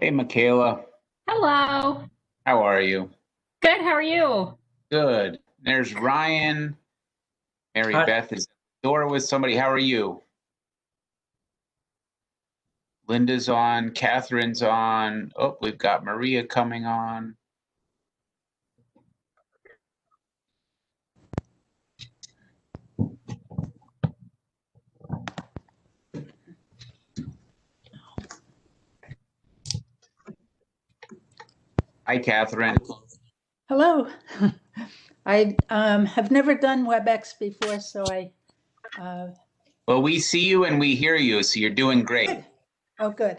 Hey, Michaela. Hello. How are you? Good. How are you? Good. There's Ryan. Mary Hi. Beth is at the door with somebody. How are you? Linda's on. Catherine's on. Oh, we've got Maria coming on. Hi, Catherine. Hello. I have never done WebEx before, so Well, we see you and we hear you, so you're doing great. good. Oh, good.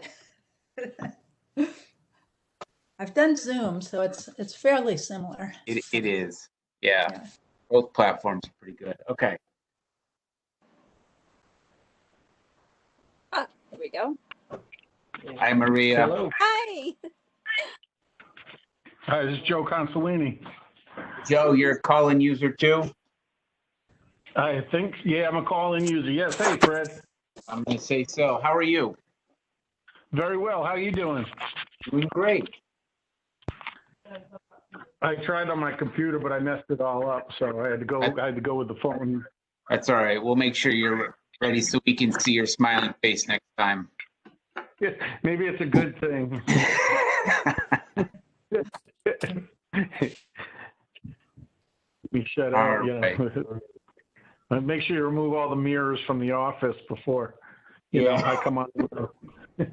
I've done Zoom, so it's fairly similar. It is. Yeah. Yeah. Both platforms are pretty good. Okay. There we go. Hi, Maria. Hello. Hi. Hi, this is Joe Consolini. Joe, you're a call-in user too? I think, yeah, I'm a call-in user. Yes, hey, Fred. I'm going to say so. How are you? Very well. How you doing? Doing great. I tried on my computer, but I messed it all up, so I had to go with the phone. That's all right. We'll make sure you're ready so we can see your smiling face next time. Maybe it's a good thing. We shut out, All you right. know. Make sure you remove all the mirrors from the office before, you know, I come on. I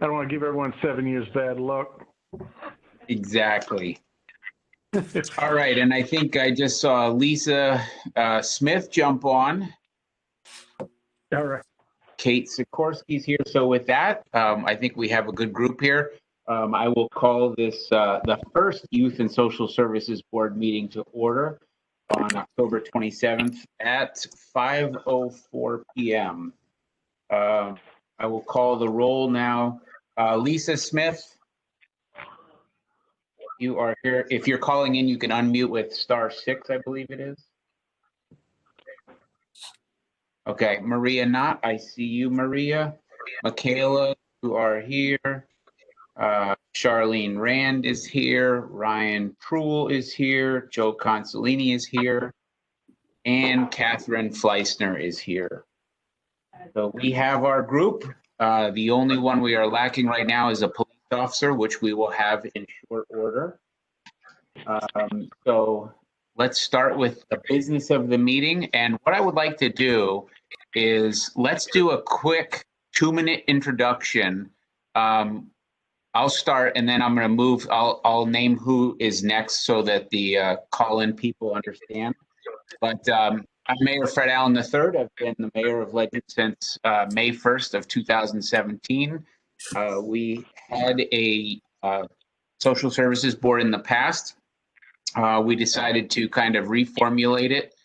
don't want to give everyone 7 years bad luck. Exactly. All right, and I think I just saw Lisa Smith jump on. All right. Kate Sikorsky's here. So with that, I think we have a good group here. I will call this the first Youth and Social Services Board meeting to order on October 27th at 5:04 p.m. I will call the roll now. Lisa Smith, you are here. If you're calling in, you can unmute with *6, I believe it is. Okay, Maria Knott, I see you, Maria. Michaela, you are here. Charlene Rand is here. Ryan Truel is here. Joe Consolini is here. And Catherine Fleissner is here. So we have our group. The only one we are lacking right now is a police officer, which we will have in short order. So let's start with the business of the meeting. And what I would like to do is let's do a quick 2-minute introduction. I'll start and then I'm going to move. I'll name who is next so that the call-in people understand. But I'm Mayor Fred Allyn III. I've been the mayor of Ledyard since May 1st of 2017. We had a social services board in the past. We decided to kind of reformulate it.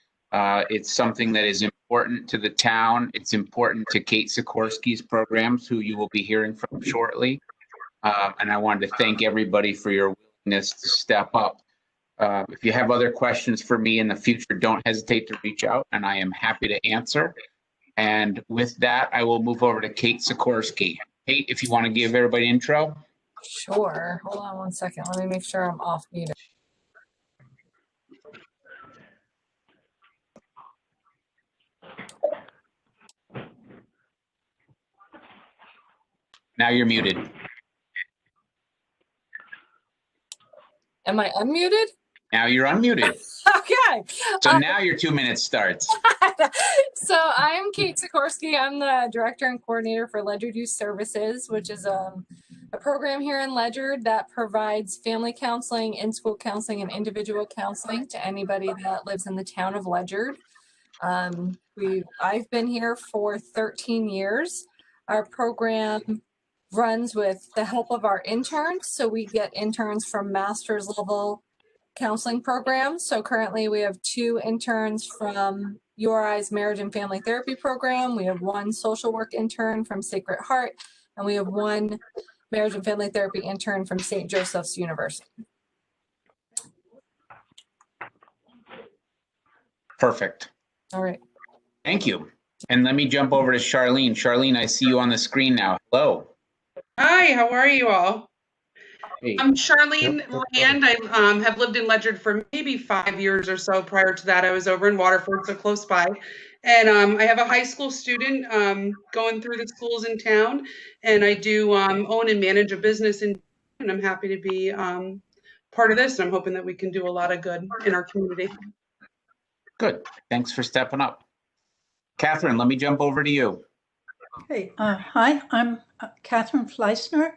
It's something that is important to the town. It's important to Kate Sikorsky's programs, who you will be hearing from shortly. And I wanted to thank everybody for your willingness to step up. If you have other questions for me in the future, don't hesitate to reach out and I am happy to answer. And with that, I will move over to Kate Sikorsky. Kate, if you want to give everybody an intro. Sure. Hold on one second. Let me make sure I'm off mute. Now you're muted. Am I unmuted? Now you're unmuted. Okay. So now your 2 minutes starts. So I'm Kate Sikorsky. I'm the director and coordinator for Ledyard Youth Services, which is a program here in Ledyard that provides family counseling, in-school counseling, and individual counseling to anybody that lives in the town of Ledyard. I've been here for 13 years. Our program runs with the help of our interns. So we get interns from master's level counseling programs. So currently we have 2 interns from URI's Marriage and Family Therapy program. We have 1 social work intern from Sacred Heart, and we have 1 Marriage and Family Therapy intern from St. Joseph's University. Perfect. All right. Thank you. And let me jump over to Charlene. Charlene, I see you on the screen now. Hello. Hi, how are you all? Hey, I'm Charlene Land. I have lived in Ledyard for maybe 5 years or so. Prior to that, I was over in Waterford, so close by. And I have a high school student going through the schools in town, and I do own and manage a business and I'm happy to be part of this. I'm hoping that we can do a lot of good in our community. good. Thanks for stepping up. Catherine, let me jump over to you. Hey, hi, I'm Catherine Fleissner,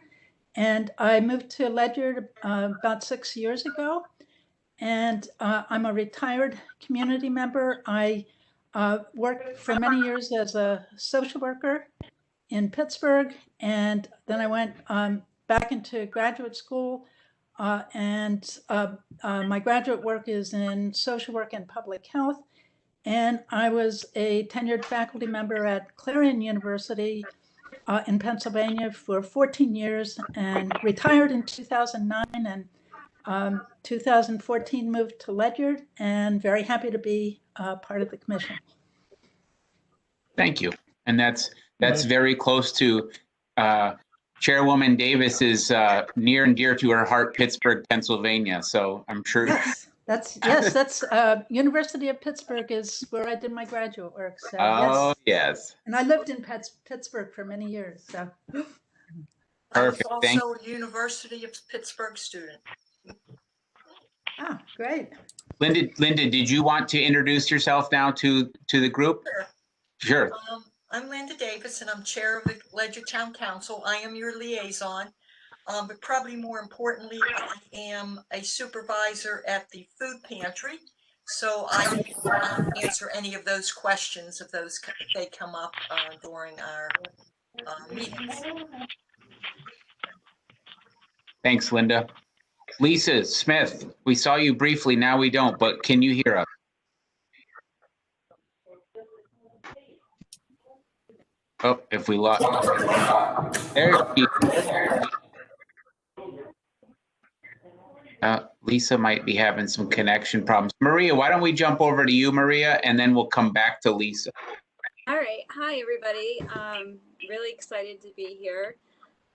and I moved to Ledyard about 6 years ago. And I'm a retired community member. I worked for many years as a social worker in Pittsburgh, and then I went back into graduate school. My graduate work is in social work and public health. And I was a tenured faculty member at Clarion University in Pennsylvania for 14 years and retired in 2009, and 2014 moved to Ledyard, and very happy to be part of the commission. Thank you. And that's very close to Chairwoman Davis's near and dear to her heart, Pittsburgh, Pennsylvania. So I'm sure. That's University of Pittsburgh is where I did my graduate work. So Oh, yes. And I lived in Pittsburgh for many years. So Perfect. I was also a University of Pittsburgh student. Ah, great. Linda, did you want to introduce yourself now to the group? Sure. Sure. I'm Linda Davis, and I'm chair of the Ledyard Town Council. I am your liaison, but probably more importantly, I am a supervisor at the food pantry. So I can answer any of those questions if they come up during our meetings. Thanks, Linda. Lisa Smith, we saw you briefly, now we don't, but can you hear us? Oh, if we lost. There she Lisa might be having some connection problems. Maria, why don't we jump over to you, Maria, and then we'll come back to Lisa. All right. Hi, everybody. Really excited to be here.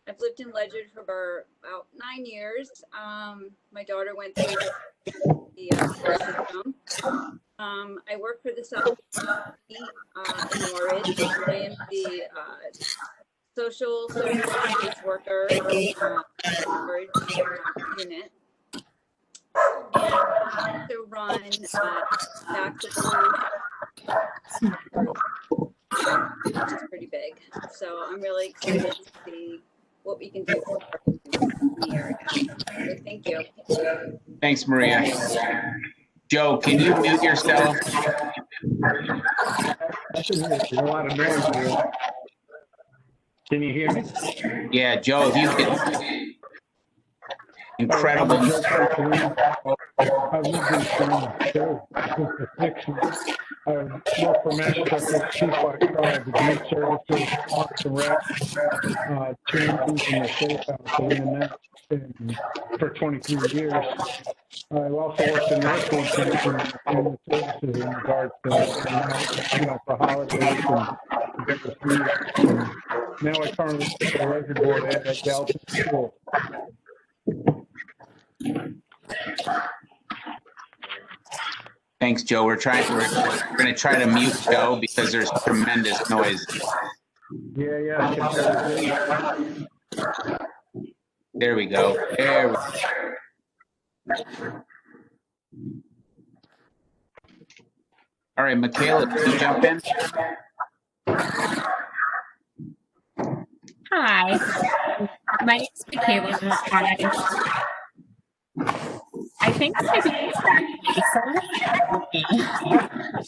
I've lived in Ledyard for about 9 years. My daughter went through the system. I work for the South in Norwich. I am the social services worker unit. And I also run back to school, which is pretty big. So I'm really excited to see what we can do in the area. So thank you. Thanks, Maria. Joe, can you mute yourself? There's a lot of noise here. Can you hear me? Yeah, Joe, if you could. Incredible. I've lived in for 6 years. I work for Massachusetts Chief Archive, the youth services, Parks and Rec, changes in the safe house, and that for 23 years. I've also worked in nursery camps and the services in regards to, for holidays and different food. And now I currently sit at the record board at Galton School. Thanks, Joe. We're going to try to mute Joe because there's tremendous noise. Yeah. There we go. There we go. All right, Michaela, can you jump in? Hi, my name is Michaela. I think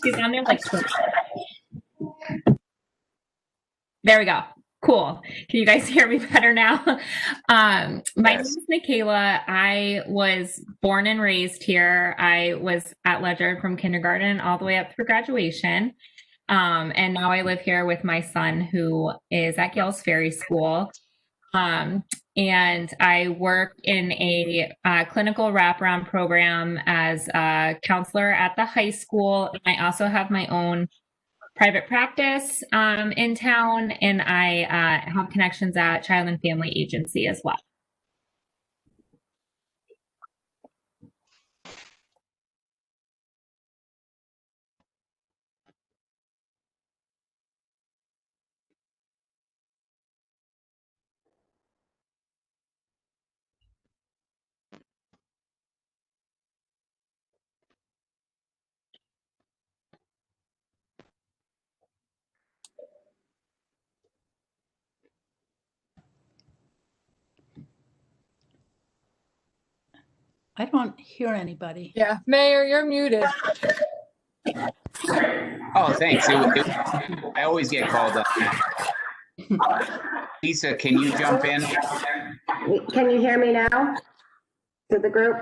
she's on there like there we go. Cool. Can you guys hear me better now? My name is Michaela. I was born and raised here. I was at Ledyard from kindergarten all the way up through graduation. And now I live here with my son, who is at Gales Ferry School. And I work in a clinical wraparound program as a counselor at the high school. And I also have my own private practice in town, and I have connections at Child and Family Agency as well. I don't hear anybody. Yeah, Mayor, you're muted. Oh, thanks. I always get called up. Lisa, can you jump in? Can you hear me now? To the group?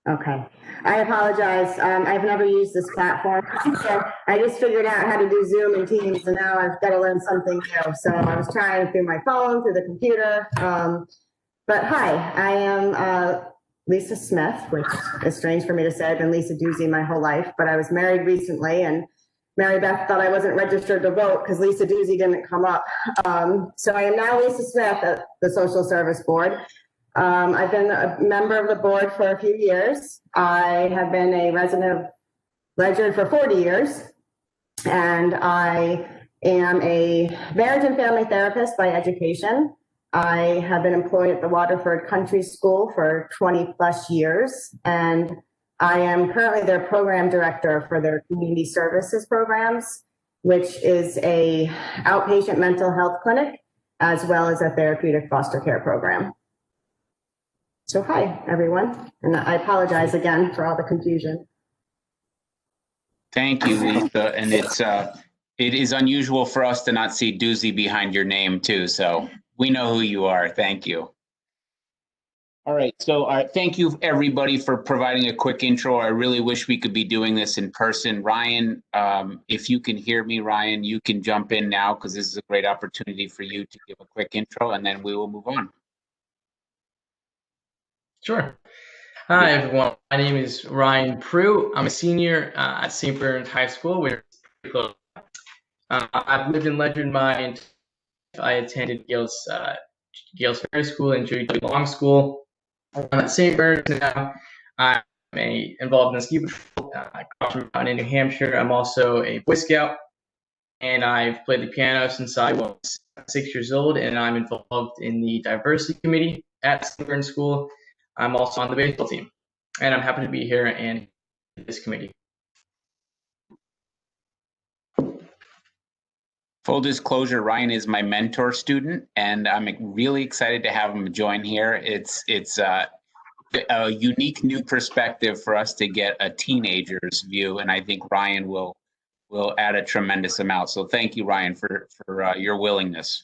Okay. I apologize. I've never used this platform. So I just figured out how to do Zoom and Teams, and now I've got to learn something new. So I was trying through my phone, through the computer. But hi, I am Lisa Smith, which is strange for me to say. I've been Lisa Doozy my whole life, but I was married recently, and Mary Beth thought I wasn't registered to vote because Lisa Doozy didn't come up. So I am now Lisa Smith at the Social Service Board. I've been a member of the board for a few years. I have been a resident of Ledyard for 40 years, and I am a marriage and family therapist by education. I have been employed at the Waterford Country School for 20 plus years, and I am currently their program director for their community services programs, which is a outpatient mental health clinic, as well as a therapeutic foster care program. So hi, everyone, and I apologize again for all the confusion. Thank you, Lisa. And it is unusual for us to not see Doozy behind your name too, so we know who you are. Thank you. All right, so thank you everybody for providing a quick intro. I really wish we could be doing this in person. Ryan, if you can hear me, Ryan, you can jump in now because this is a great opportunity for you to give a quick intro, and then we will move on. Sure. Hi, everyone. My name is Ryan Prue. I'm a senior at St. Bernard High School. We're pretty close. I've lived in Ledyard my entire life. I attended Gales Ferry School and Judy Long School. I'm at St. Bernard now. I'm involved in the ski patrol in New Hampshire. I'm also a Boy Scout, and I've played the piano since I was 6 years old, and I'm involved in the diversity committee at St. Bernard School. I'm also on the baseball team, and I'm happy to be here and this committee. Full disclosure, Ryan is my mentor student, and I'm really excited to have him join here. It's a unique new perspective for us to get a teenager's view, and I think Ryan will add a tremendous amount. So thank you, Ryan, for your willingness.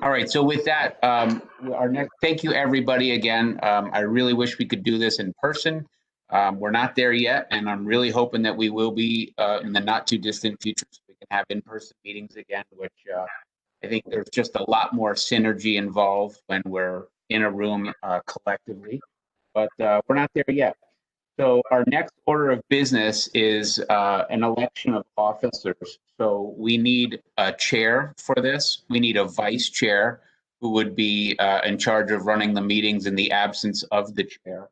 All right, so with that, thank you everybody again. I really wish we could do this in person. We're not there yet, and I'm really hoping that we will be in the not too distant future so we can have in-person meetings again, which I think there's just a lot more synergy involved when we're in a room collectively, but we're not there yet. So our next order of business is an election of officers. So we need a chair for this. We need a vice chair who would be in charge of running the meetings in the absence of the chair.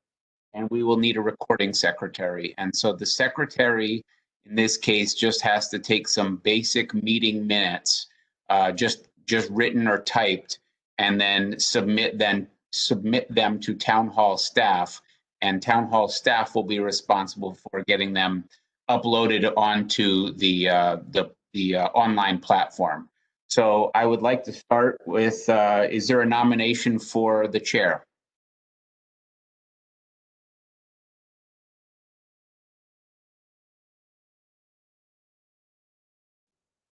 And we will need a recording secretary. And so the secretary, in this case, just has to take some basic meeting minutes, just written or typed, and then submit them to town hall staff. And town hall staff will be responsible for getting them uploaded onto the online platform. So I would like to start with, is there a nomination for the chair?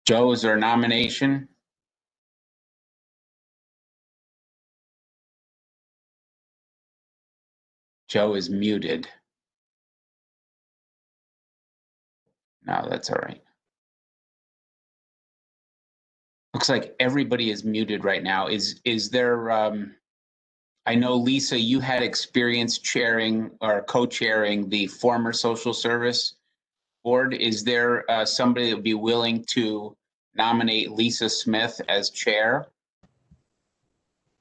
Joe, is there a nomination? Joe is muted. No, that's all right. Looks like everybody is muted right now. Is there, I know Lisa, you had experience chairing or co-chairing the former social service board, is there somebody that would be willing to nominate Lisa Smith as chair?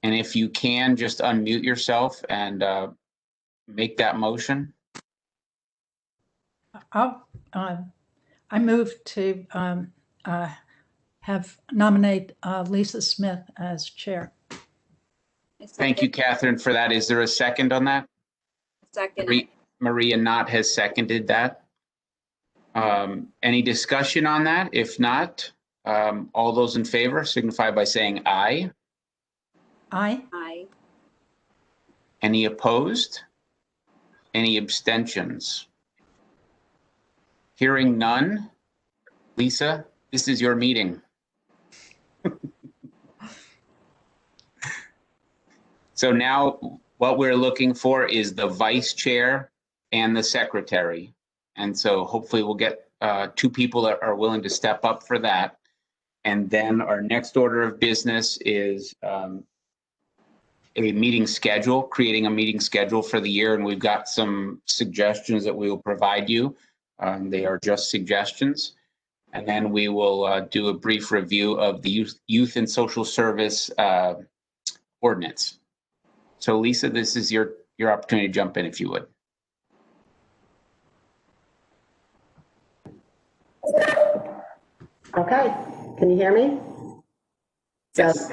And if you can, just unmute yourself and make that motion. I move to have nominate Lisa Smith as chair. Thank you, Catherine, for that. Is there a second on that? Second. Maria Knott has seconded that. Any discussion on that? If not, all those in favor signify by saying aye. Aye. Aye. Any opposed? Any abstentions? Hearing none. Lisa, this is your meeting. So now what we're looking for is the vice chair and the secretary. And so hopefully we'll get 2 people that are willing to step up for that. And then our next order of business is a meeting schedule, creating a meeting schedule for the year. And we've got some suggestions that we will provide you. They are just suggestions. And then we will do a brief review of the youth and social service ordinance. So Lisa, this is your opportunity to jump in if you would. Okay, can you hear me? Yes.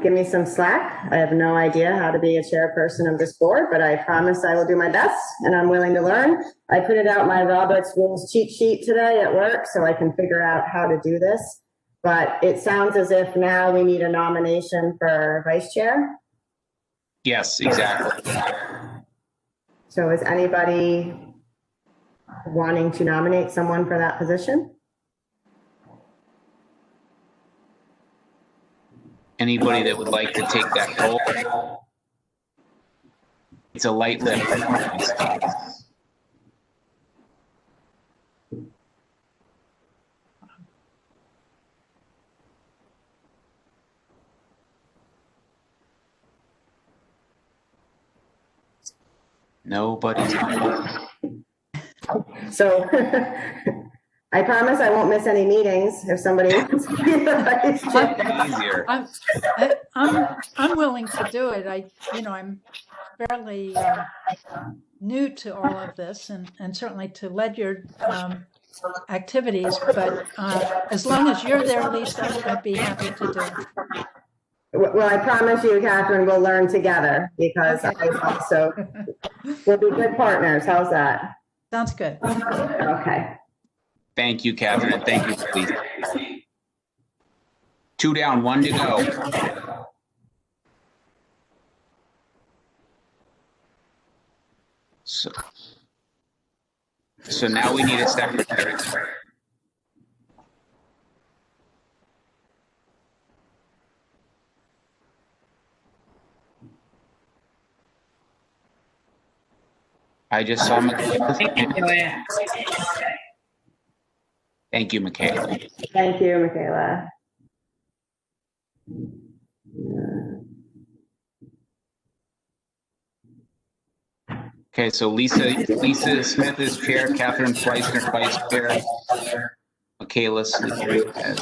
Give me some slack. I have no idea how to be a chairperson of this board, but I promise I will do my best, and I'm willing to learn. I printed out my Robert's Rules cheat sheet today at work so I can figure out how to do this. But it sounds as if now we need a nomination for vice chair. Yes, exactly. So is anybody wanting to nominate someone for that position? Anybody that would like to take that role? It's a light lift. Nobody's. So I promise I won't miss any meetings if somebody wants to be the vice chair. Easier. I'm willing to do it. I'm fairly new to all of this and certainly to Ledyard activities, but as long as you're there, Lisa, I'd be happy to do it. Well, I promise you, Catherine, we'll learn together because so we'll be good partners. How's that? Sounds good. Okay. Thank you, Catherine. Thank you, please. 2 down, 1 to go. So now we need a secretary. I just saw Michaela. Thank you, Michaela. Thank you, Michaela. Okay, so Lisa Smith is chair, Catherine Fleissner vice chair, Michaela Sleeter as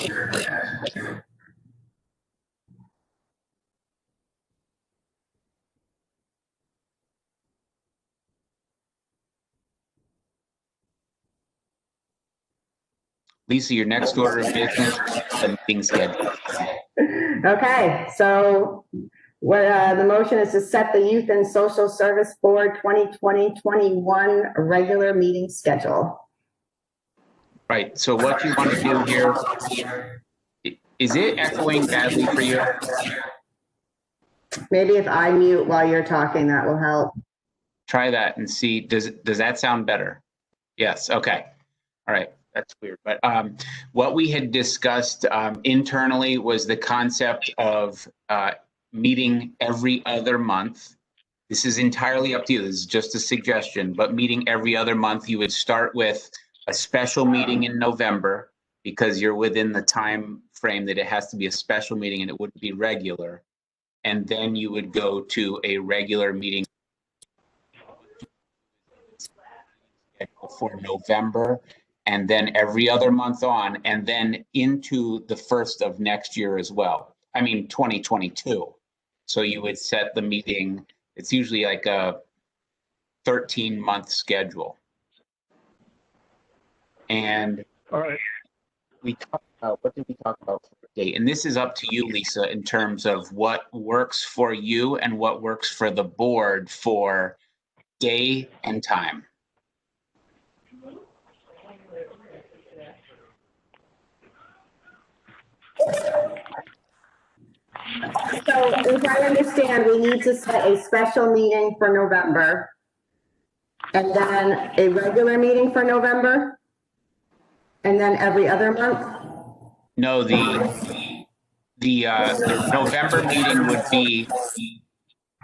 Lisa, your next order of business, the meeting schedule. Okay, so what the motion is to set the Youth and Social Service Board 2020-21 regular meeting schedule. Right, so what you want to do here, is it echoing badly for you? Maybe if I mute while you're talking, that will help. Try that and see, does that sound better? Yes, okay, all right. That's weird. But what we had discussed internally was the concept of meeting every other month. This is entirely up to you. This is just a suggestion, but meeting every other month, you would start with a special meeting in November because you're within the time frame that it has to be a special meeting and it wouldn't be regular. And then you would go to a regular meeting for November, and then every other month on, and then into the first of next year as well. I mean, 2022. So you would set the meeting, it's usually like a 13-month schedule. And All right. we talked about, what did we talk about for a date? And this is up to you, Lisa, in terms of what works for you and what works for the board for day and time. So if I understand, we need to set a special meeting for November and then a regular meeting for November and then every other month? No, the November meeting would be,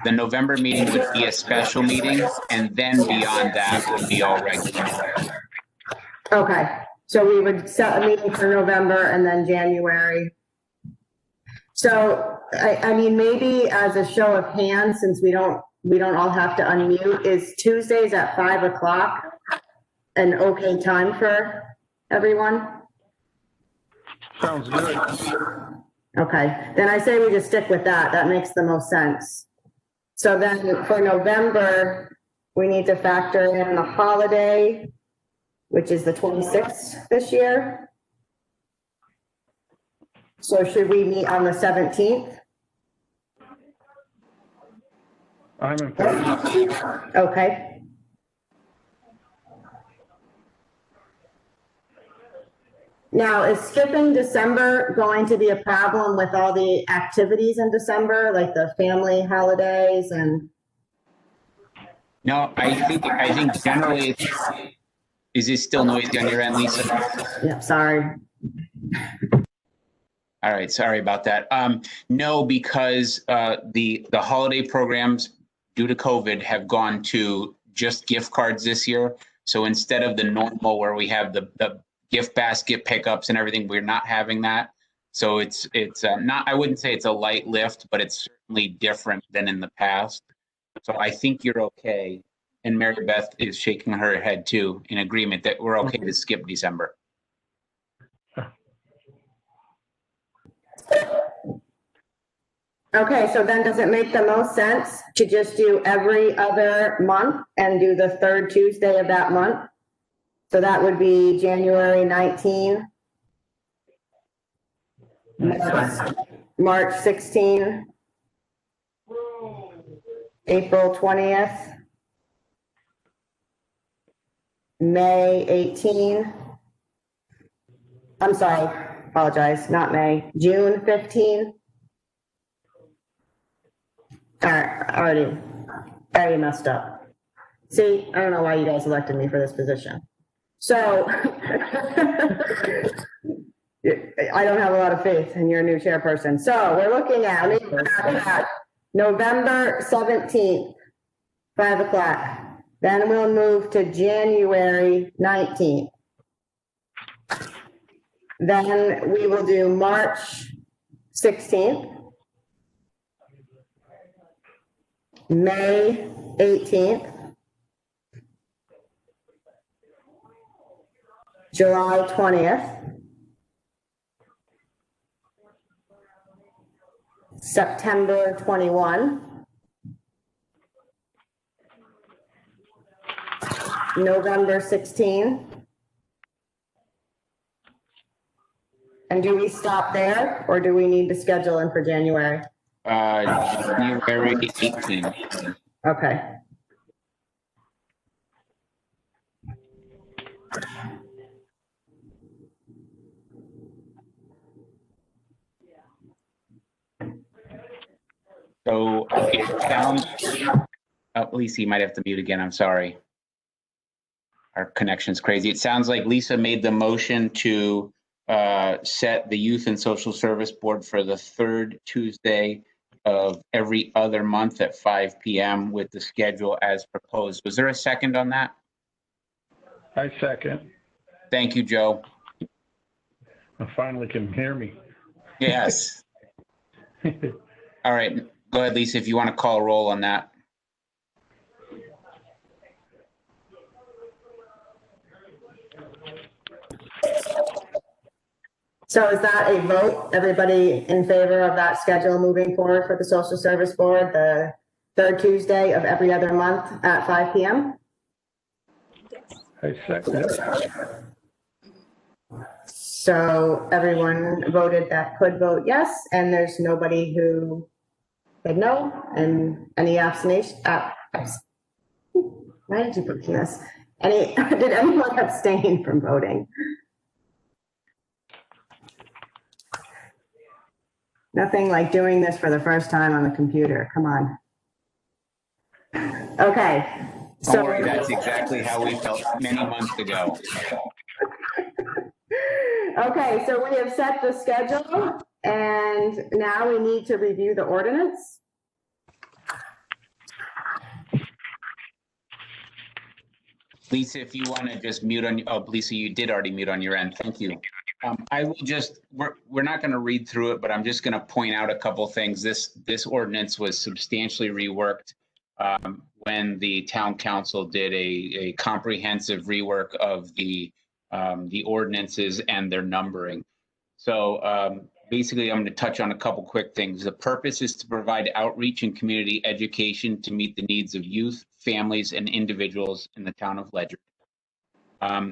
the November meeting would be a special meeting, and then beyond that would be all regular. Okay, so we would set a meeting for November and then January. So, I mean, maybe as a show of hands, since we don't all have to unmute, is Tuesdays at 5 o'clock an okay time for everyone? Sounds good. Okay, then I say we just stick with that. That makes the most sense. So then for November, we need to factor in the holiday, which is the 26th this year. So should we meet on the 17th? I'm in favor. Okay. Now, is skipping December going to be a problem with all the activities in December, like the family holidays and? No, I think generally, is it still noisy on your end, Lisa? Yeah, sorry. All right, sorry about that. No, because the holiday programs due to COVID have gone to just gift cards this year. So instead of the normal where we have the gift basket pickups and everything, we're not having that. So it's not, I wouldn't say it's a light lift, but it's certainly different than in the past. So I think you're okay. And Mary Beth is shaking her head too, in agreement that we're okay to skip December. Okay, so then does it make the most sense to just do every other month and do the third Tuesday of that month? So that would be January 19, March 16, April 20th, May 18. I'm sorry, apologize, not May, June 15. All right, already messed up. See, I don't know why you guys elected me for this position. So I don't have a lot of faith in your new chairperson. So we're looking at November 17th, 5 o'clock. Then we'll move to January 19th. Then we will do March 16th. May 18th. July 20th. September 21. November 16. And do we stop there or do we need to schedule in for January? January 18. Okay. So it sounds, Lisa, you might have to mute again. I'm sorry. Our connection's crazy. It sounds like Lisa made the motion to set the Youth and Social Service Board for the third Tuesday of every other month at 5 p.m. with the schedule as proposed. Was there a second on that? I second. Thank you, Joe. I finally can hear me. Yes. All right. Go ahead, Lisa, if you want to call a roll on that. So is that a vote? Everybody in favor of that schedule moving forward for the Social Service Board, the third Tuesday of every other month at 5 p.m.? I second it. So everyone voted that could vote yes, and there's nobody who said no, and any abstention? Why did you put this? Did anyone abstain from voting? Nothing like doing this for the first time on the computer. Come on. Okay. Don't worry, that's exactly how we felt many months ago. Okay, so we have set the schedule, and now we need to review the ordinance. Lisa, if you want to just mute on, oh, Lisa, you did already mute on your end. Thank you. I will just, we're not going to read through it, but I'm just going to point out a couple things. This ordinance was substantially reworked when the town council did a comprehensive rework of the ordinances and their numbering. So basically, I'm going to touch on a couple quick things. The purpose is to provide outreach and community education to meet the needs of youth, families, and individuals in the town of Ledyard.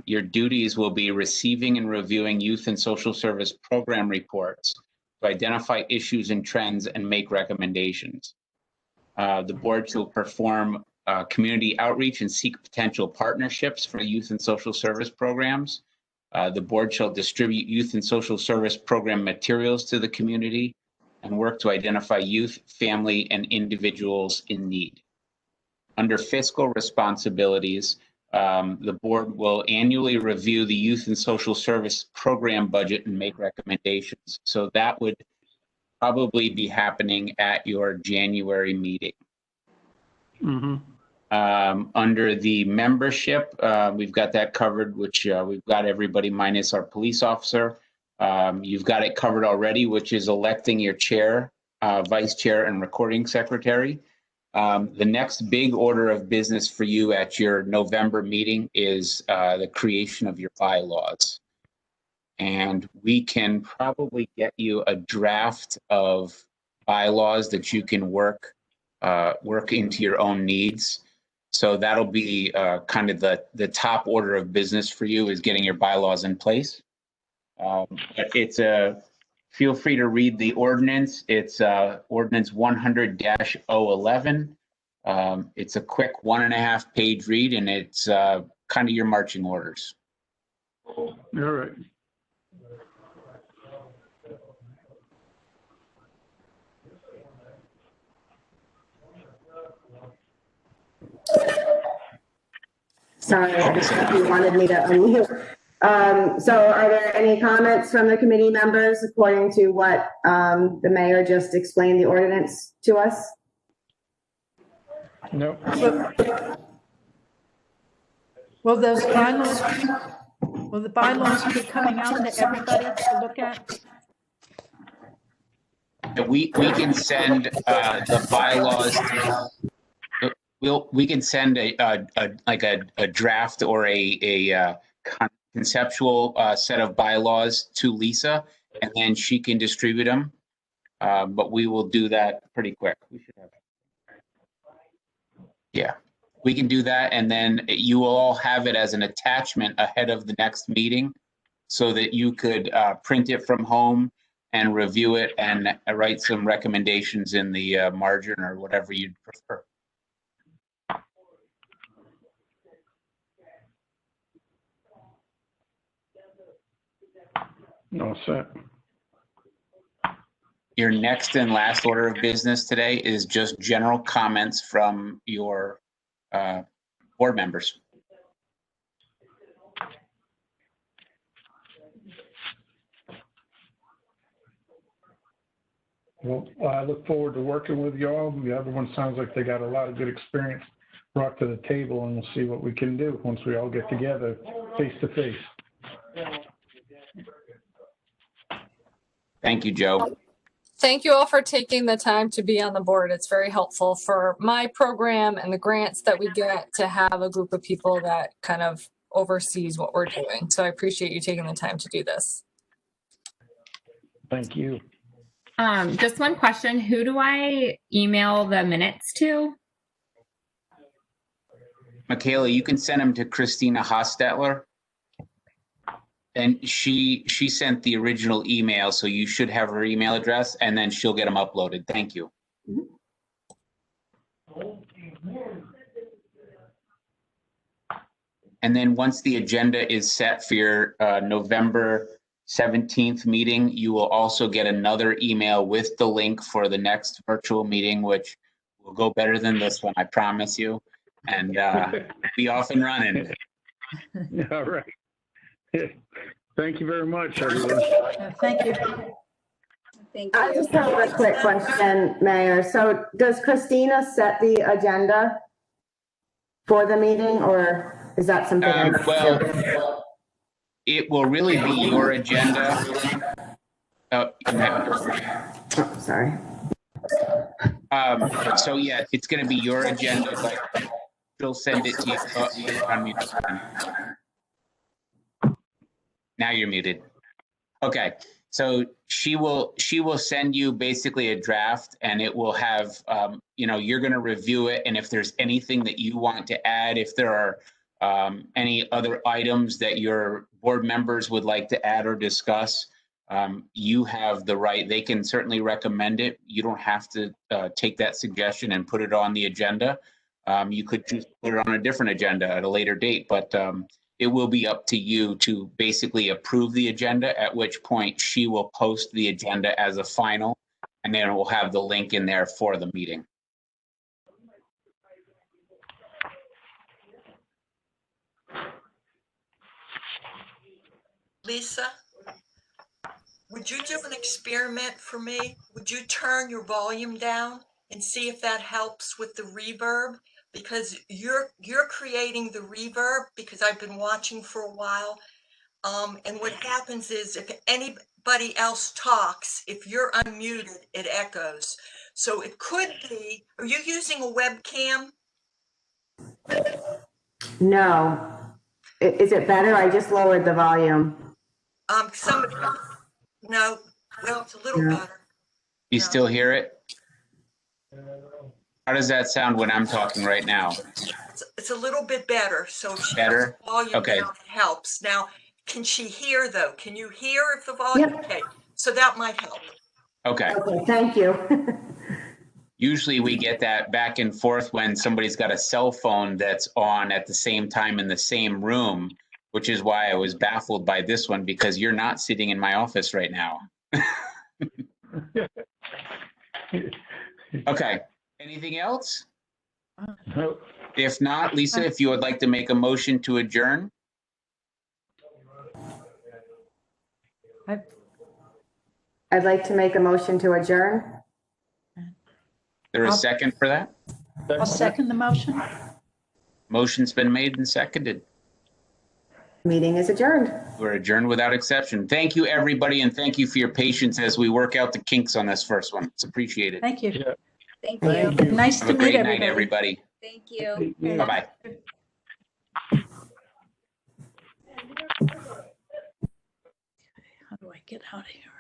Your duties will be receiving and reviewing youth and social service program reports to identify issues and trends and make recommendations. The board shall perform community outreach and seek potential partnerships for youth and social service programs. The board shall distribute youth and social service program materials to the community and work to identify youth, family, and individuals in need. Under fiscal responsibilities, the board will annually review the youth and social service program budget and make recommendations. So that would probably be happening at your January meeting. Under the membership, we've got that covered, which we've got everybody minus our police officer. You've got it covered already, which is electing your chair, vice chair, and recording secretary. The next big order of business for you at your November meeting is the creation of your bylaws. And we can probably get you a draft of bylaws that you can work into your own needs. So that'll be kind of the top order of business for you, is getting your bylaws in place. But it's feel free to read the ordinance. It's ordinance 100-011. It's a quick 1.5 page read, and it's kind of your marching orders. All right. Sorry, you wanted me to unmute. So are there any comments from the committee members according to what the mayor just explained the ordinance to us? No. Will those bylaws, will the bylaws be coming out to everybody to look at? We can send the bylaws. We can send a draft or a conceptual set of bylaws to Lisa, and then she can distribute them. But we will do that pretty quick. We should have. Yeah, we can do that, and then you will all have it as an attachment ahead of the next meeting, so that you could print it from home and review it and write some recommendations in the margin or whatever you'd prefer. No, set. Your next and last order of business today is just general comments from your board members. Well, I look forward to working with y'all. The other one sounds like they got a lot of good experience brought to the table, and we'll see what we can do once we all get together face to face. Thank you, Joe. Thank you all for taking the time to be on the board. It's very helpful for my program and the grants that we get to have a group of people that kind of oversees what we're doing. So I appreciate you taking the time to do this. Thank you. Just one question. Who do I email the minutes to? Michaela, you can send them to Christina Hostetler. And she sent the original email, so you should have her email address, and then she'll get them uploaded. Thank you. And then once the agenda is set for your November 17th meeting, you will also get another email with the link for the next virtual meeting, which will go better than this one, I promise you. And be off and running. All right. Thank you very much, everyone. Thank you. Thank I you. just have a quick question, Mayor. So does Christina set the agenda for the meeting, or is that something else? Well, it will really be your agenda. Oh, sorry. So yeah, it's going to be your agenda, but she'll send it to you. Oh, you're unmuted. Now you're muted. Okay, so she will send you basically a draft, and it will have you're going to review it, and if there's anything that you want to add, if there are any other items that your board members would like to add or discuss, you have the right. They can certainly recommend it. You don't have to take that suggestion and put it on the agenda. You could just put it on a different agenda at a later date, but it will be up to you to basically approve the agenda, at which point she will post the agenda as a final, and then we'll have the link in there for the meeting. Lisa, would you do an experiment for me? Would you turn your volume down and see if that helps with the reverb? Because you're creating the reverb, because I've been watching for a while. And what happens is if anybody else talks, if you're unmuted, it echoes. So it could be, are you using a webcam? No. Is it better? I just lowered the volume. No, well, it's a little better. You still hear it? How does that sound when I'm talking right now? It's a little bit better. So if she Better? has volume Okay. down, it helps. Now, can she hear though? Can you hear if the volume? Yep. Okay, so that might help. Okay. Okay, thank you. Usually we get that back and forth when somebody's got a cell phone that's on at the same time in the same room, which is why I was baffled by this one, because you're not sitting in my office right now. Okay. Anything else? No. If not, Lisa, if you would like to make a motion to adjourn. I'd like to make a motion to adjourn. There a second for that? I'll second the motion. Motion's been made and seconded. Meeting is adjourned. We're adjourned without exception. Thank you, everybody, and thank you for your patience as we work out the kinks on this first one. It's appreciated. Thank you. Yeah. Thank Thank you. you. Nice Have to a meet great night, everybody. everybody. Thank you. Yeah. Bye-bye. How do I get out of here?